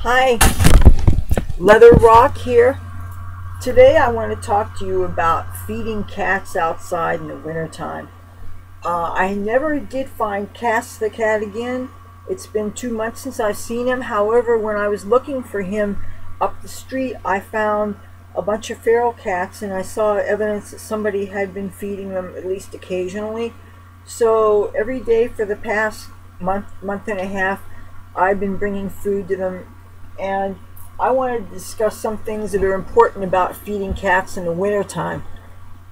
Hi, Leather Rokk here. Today I want to talk to you about feeding cats outside in the wintertime. I never did find Cass the cat again. It's been 2 months since I've seen him. However, when I was looking for him up the street, I found a bunch of feral cats and I saw evidence that somebody had been feeding them at least occasionally. So every day for the past month and a half, I've been bringing food to them, and I wanted to discuss some things that are important about feeding cats in the wintertime.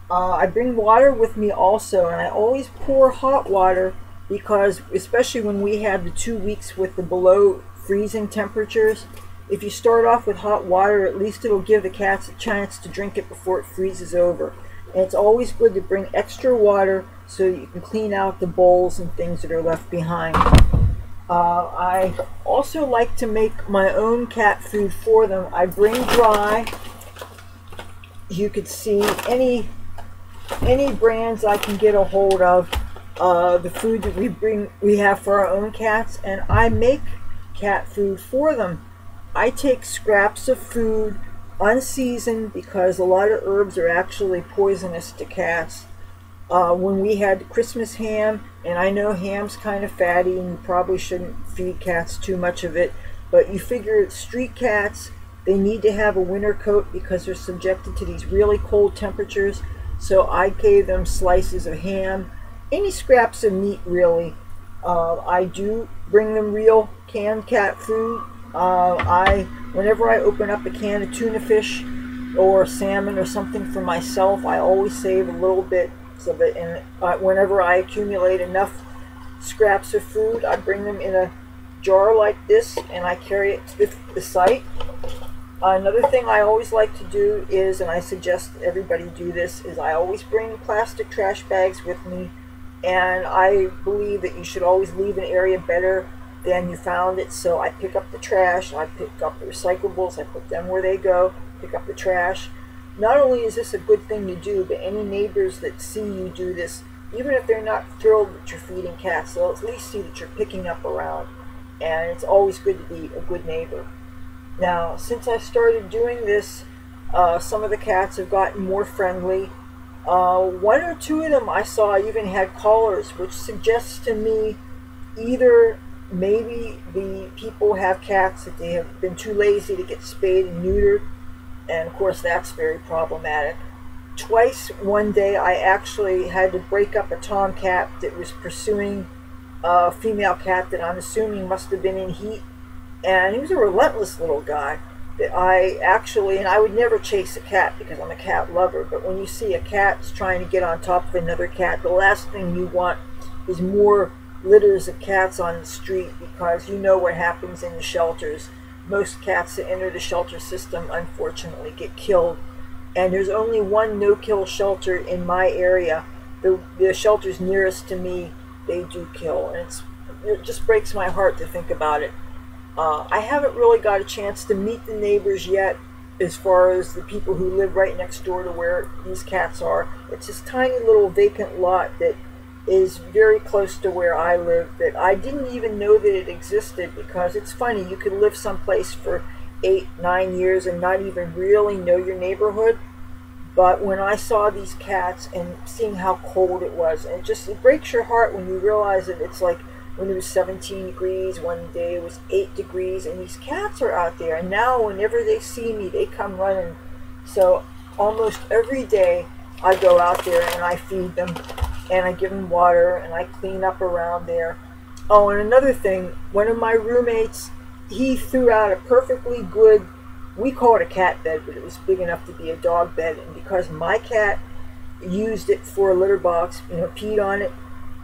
I bring water with me also, and I always pour hot water because, especially when we had the 2 weeks with the below freezing temperatures, if you start off with hot water, at least it'll give the cats a chance to drink it before it freezes over. And it's always good to bring extra water so you can clean out the bowls and things that are left behind. I also like to make my own cat food for them. I bring dry. You could see any brands I can get a hold of, the food that we have for our own cats, and I make cat food for them. I take scraps of food, unseasoned, because a lot of herbs are actually poisonous to cats. When we had Christmas ham, and I know ham's kind of fatty and you probably shouldn't feed cats too much of it, but you figure street cats, they need to have a winter coat because they're subjected to these really cold temperatures. So I gave them slices of ham, any scraps of meat really. I do bring them real canned cat food. Whenever I open up a can of tuna fish or salmon or something for myself, I always save a little bit of it, and whenever I accumulate enough scraps of food, I bring them in a jar like this and I carry it to the site. Another thing I always like to do is, and I suggest everybody do this, is I always bring plastic trash bags with me, and I believe that you should always leave an area better than you found it. So I pick up the trash, I pick up the recyclables, I put them where they go, pick up the trash. Not only is this a good thing to do, but any neighbors that see you do this, even if they're not thrilled that you're feeding cats, they'll at least see that you're picking up around. And it's always good to be a good neighbor. Now, since I started doing this, some of the cats have gotten more friendly. One or two of them I saw even had collars, which suggests to me either maybe the people have cats that they have been too lazy to get spayed and neutered, and of course that's very problematic. Twice one day I actually had to break up a tomcat that was pursuing a female cat that I'm assuming must have been in heat, and he was a relentless little guy that and I would never chase a cat because I'm a cat lover, but when you see a cat trying to get on top of another cat, the last thing you want is more litters of cats on the street, because you know what happens in the shelters. Most cats that enter the shelter system unfortunately get killed, and there's only one no-kill shelter in my area. The shelters nearest to me, they do kill, and it just breaks my heart to think about it. I haven't really got a chance to meet the neighbors yet, as far as the people who live right next door to where these cats are. It's this tiny little vacant lot that is very close to where I live, that I didn't even know that it existed, because it's funny, you could live someplace for 8-9 years and not even really know your neighborhood. But when I saw these cats and seeing how cold it was, and it breaks your heart when you realize that it's like when it was 17 degrees, one day it was 8 degrees, and these cats are out there, and now whenever they see me, they come running. So almost every day I go out there and I feed them, and I give them water, and I clean up around there. Oh, and another thing, one of my roommates, he threw out a perfectly good, we call it a cat bed, but it was big enough to be a dog bed, and because my cat used it for a litter box, peed on it,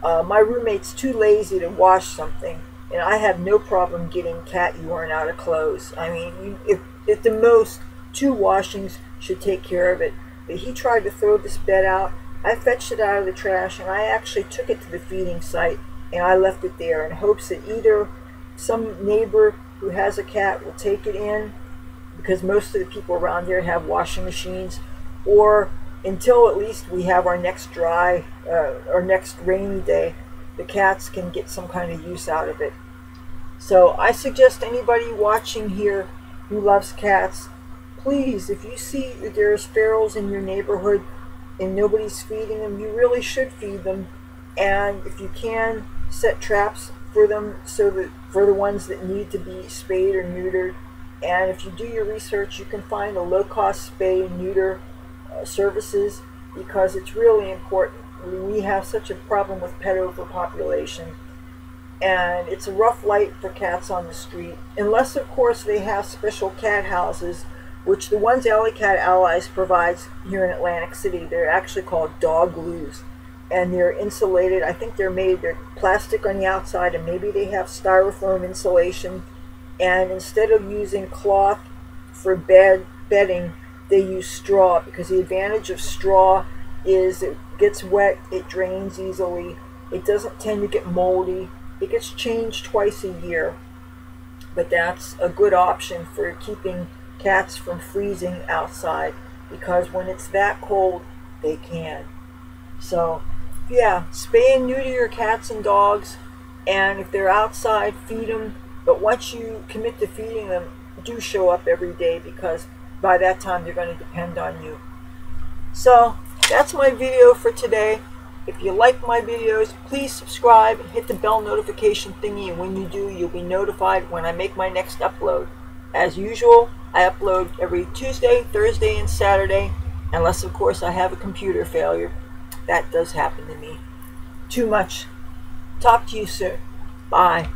my roommate's too lazy to wash something, and I have no problem getting cat urine out of clothes. I mean, if the most 2 washings should take care of it. But he tried to throw this bed out. I fetched it out of the trash, and I actually took it to the feeding site, and I left it there in hopes that either some neighbor who has a cat will take it in, because most of the people around here have washing machines, or until at least we have our next rainy day, the cats can get some kind of use out of it. So I suggest anybody watching here who loves cats, please, if you see that there are sparrows in your neighborhood and nobody's feeding them, you really should feed them. And if you can, set traps for them, so that for the ones that need to be spayed or neutered. And if you do your research, you can find a low-cost spay and neuter services, because it's really important. We have such a problem with pet overpopulation, and it's a rough light for cats on the street, unless of course they have special cat houses, which the ones Alley Cat Allies provides here in Atlantic City. They're actually called dog loos, and they're insulated. I think they're plastic on the outside, and maybe they have styrofoam insulation. And instead of using cloth for bedding, they use straw, because the advantage of straw is it gets wet, it drains easily, it doesn't tend to get moldy, it gets changed twice a year. But that's a good option for keeping cats from freezing outside, because when it's that cold, they can. So yeah, spay and neuter your cats and dogs, and if they're outside, feed them. But once you commit to feeding them, do show up every day, because by that time they're going to depend on you. So that's my video for today. If you like my videos, please subscribe and hit the bell notification thingy, and when you do, you'll be notified when I make my next upload. As usual, I upload every Tuesday, Thursday, and Saturday, unless of course I have a computer failure. That does happen to me. Too much. Talk to you soon. Bye.